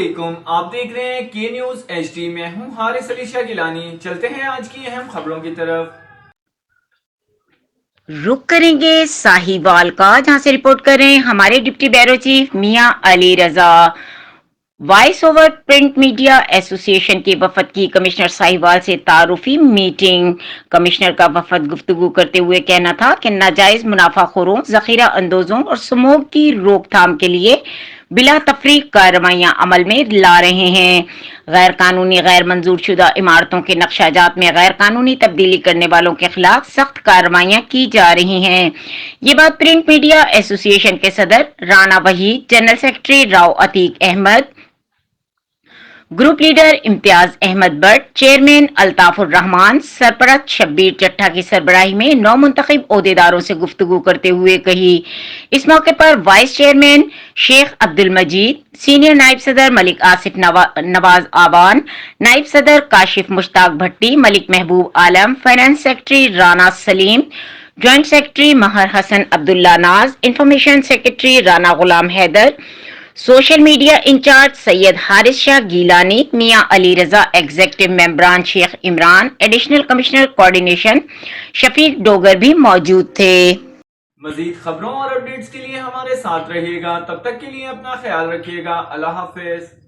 علیکم، آپ دیکھ رہے ہیں کے نیوز ایچ ڈی۔ میں ہوں حارث علی شاہ گیلانی۔ چلتے ہیں آج کی اہم خبروں کی طرف۔ رخ کریں گے ساہیوال کا، جہاں سے رپورٹ کر رہے ہیں ہمارے ڈپٹی بیورو چیف میاں Ali Raza. Voice over print media ایسوسی ایشن کے وفد کی کمشنر ساہیوال سے تعارفی میٹنگ۔ کمشنر کا وفد گفتگو کرتے ہوئے کہنا تھا کہ ناجائز منافع خوروں، ذخیرہ اندوزوں اور سموگ کی روک تھام کے لیے بلا تفریق کارروائیاں عمل میں لا رہے ہیں۔ غیر قانونی غیر منظور شدہ عمارتوں کے نقشہ جات میں غیر قانونی تبدیلی کرنے والوں کے خلاف سخت کارروائیاں کی جا رہی ہیں۔ یہ بات پرنٹ میڈیا ایسوسی ایشن کے صدر Rana Waheed, general secretary Rao Atiq Ahmed, group leader Imtiaz Ahmed Butt, chairman Altaf ur Rehman, سرپرست شبیر چٹھا کی سربراہی میں نو منتخب عہدیداروں سے گفتگو کرتے ہوئے کہی۔ اس موقع پر وائس چیئرمین شیخ عبد المجید، سینئر نائب صدر ملک آصف نواز آوان، نائب صدر کاشف مشتاق بھٹی، ملک محبوب عالم، فائنانس سیکرٹری رانا سلیم، جوائنٹ سیکرٹری مہر حسن عبداللہ ناز، information secretary Rana Ghulam Haider, social media incharge سید حارث شاہ گیلانی، میاں علی رضا، ایگزیکٹو ممبران شیخ عمران، ایڈیشنل کمشنر کوارڈینیشن شفیق ڈوگر بھی موجود تھے۔ مزید خبروں اور اپڈیٹس کے لیے ہمارے ساتھ رہیے گا۔ تب تک کے لیے اپنا خیال رکھیے گا۔ اللہ حافظ۔